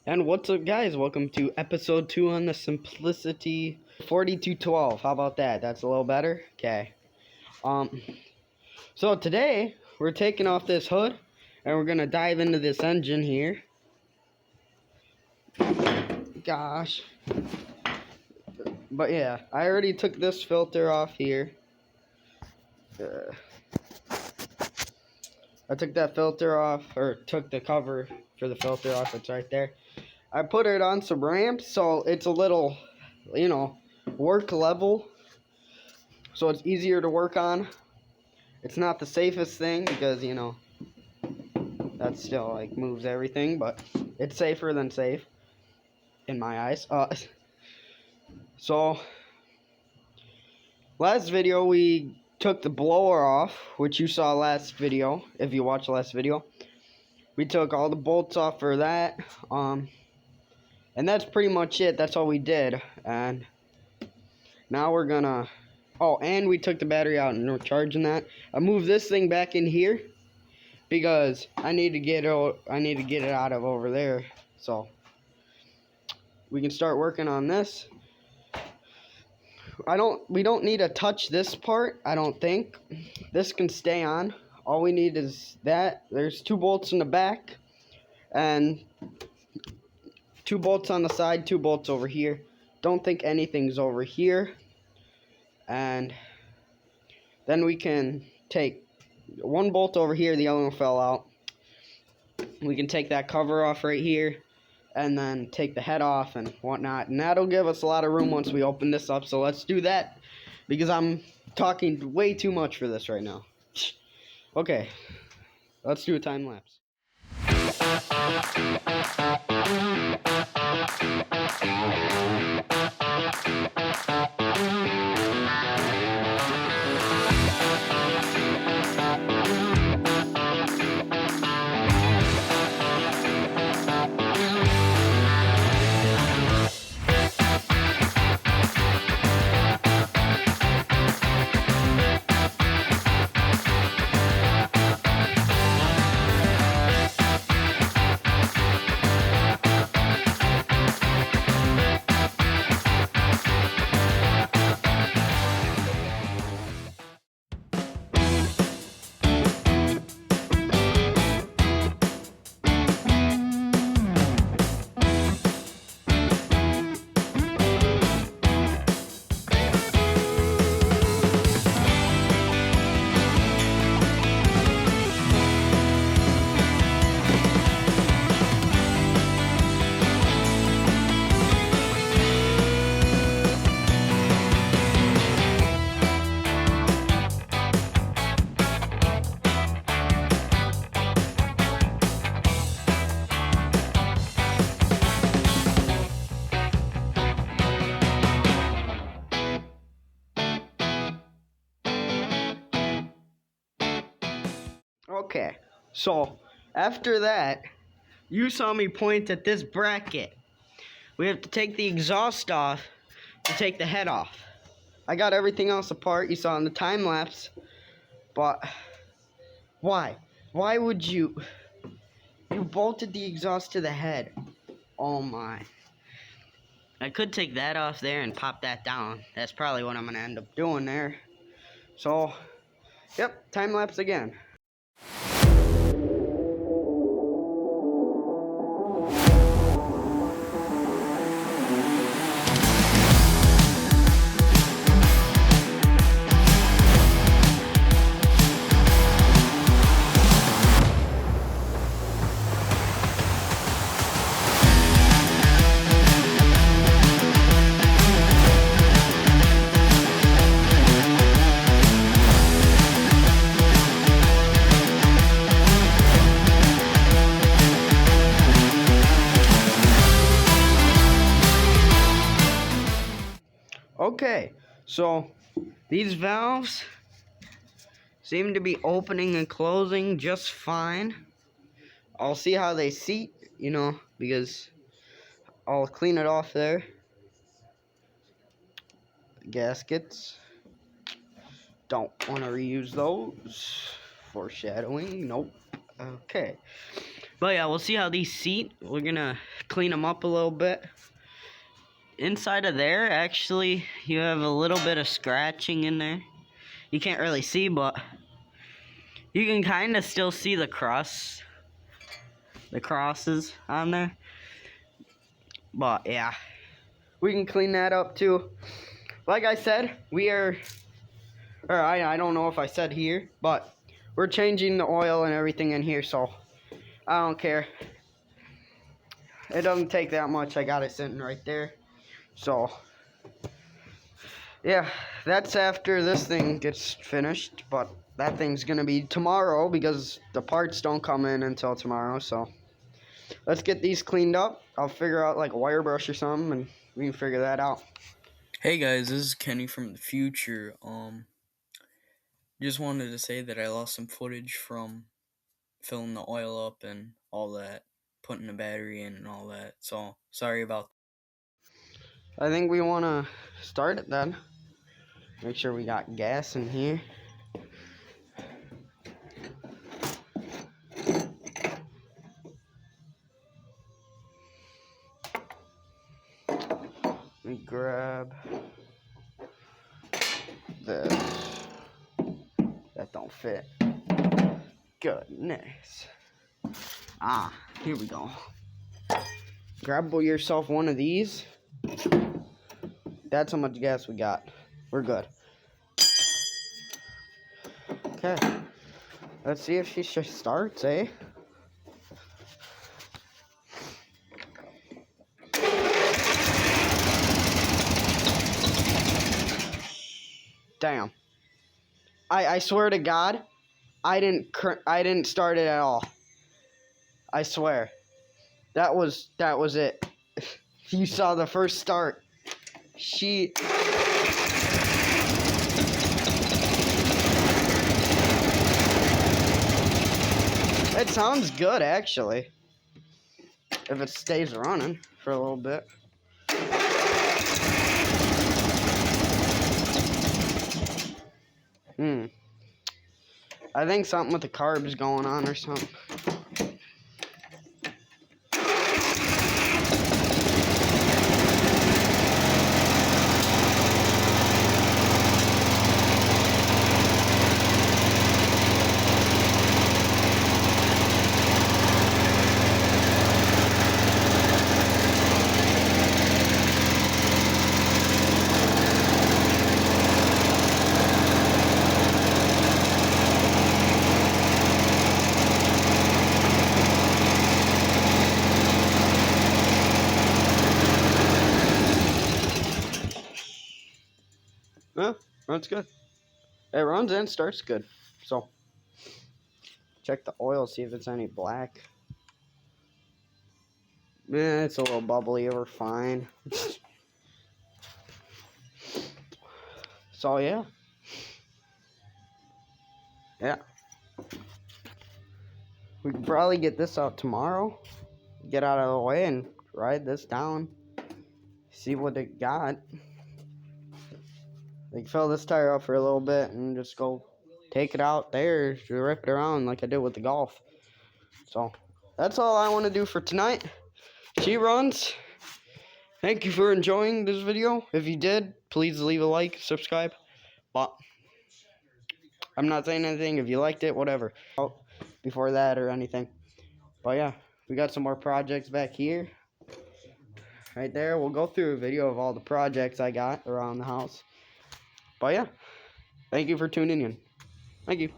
And what's up, guys? Welcome to episode 2 on the Simplicity 4212. How about that? That's a little better? Okay. So today, we're taking off this hood, and we're going to dive into this engine here. Gosh. But yeah, I already took this filter off here. I took that filter off, or took the cover for the filter off. It's right there. I put it on some ramps, so it's a little, work level. So it's easier to work on. It's not the safest thing because, that still, moves everything. But it's safer than safe, in my eyes. So, last video we took the blower off, which you saw last video, if you watched the last video. We took all the bolts off for that. And that's pretty much it. That's all we did. And now we're gonna... Oh, and we took the battery out and we're charging that. I moved this thing back in here because I need to get it out of over there. So we can start working on this. We don't need to touch this part, I don't think. This can stay on. All we need is that. There's 2 bolts in the back and 2 bolts on the side, 2 bolts over here. Don't think anything's over here. And then we can take 1 bolt over here, the other one fell out. We can take that cover off right here and then take the head off and whatnot. And that'll give us a lot of room once we open this up. So let's do that because I'm talking way too much for this right now. Okay, let's do a time lapse. Okay, so after that, you saw me point at this bracket. We have to take the exhaust off to take the head off. I got everything else apart, you saw in the time lapse, but why? Why would you bolted the exhaust to the head? Oh my. I could take that off there and pop that down. That's probably what I'm going to end up doing there. So, yep, time lapse again. Okay, so these valves seem to be opening and closing just fine. I'll see how they seat, because I'll clean it off there. Gaskets. Don't want to reuse those. Foreshadowing. Nope. Okay. But yeah, we'll see how these seat. We're gonna clean them up a little bit. Inside of there, actually, you have a little bit of scratching in there. You can't really see, but you can kind of still see the crosses on there. But yeah, we can clean that up too. Like I said, I don't know if I said here, but we're changing the oil and everything in here, so I don't care. It doesn't take that much. I got it sitting right there. So yeah, that's after this thing gets finished, but that thing's gonna be tomorrow because the parts don't come in until tomorrow. So let's get these cleaned up. I'll figure out like a wire brush or something, and we can figure that out. Hey guys, this is Kenny from the future. Just wanted to say that I lost some footage from filling the oil up and all that, putting the battery in and all that. So sorry about that. I think we want to start it then. Make sure we got gas in here. Let me grab this. That don't fit. Goodness. Here we go. Grab yourself one of these. That's how much gas we got. We're good. Okay. Let's see if she starts, eh? Damn. I swear to God, I didn't start it at all. I swear. That was it. You saw the first start. It sounds good, actually. If it stays running for a little bit. I think something with the carbs going on or something. Yeah, runs good. It runs and starts good. So, check the oil, see if it's any black. Yeah, it's a little bubbly. We're fine. So, yeah. Yeah. We can probably get this out tomorrow. Get out of the way and ride this down. See what it got. Like, fill this tire up for a little bit and just go take it out there to rip it around like I did with the Golf. So, that's all I want to do for tonight. She runs. Thank you for enjoying this video. If you did, please leave a like, subscribe. But I'm not saying anything. If you liked it, whatever. Before that or anything. But yeah, we got some more projects back here. Right there. We'll go through a video of all the projects I got around the house. But yeah, thank you for tuning in. Thank you.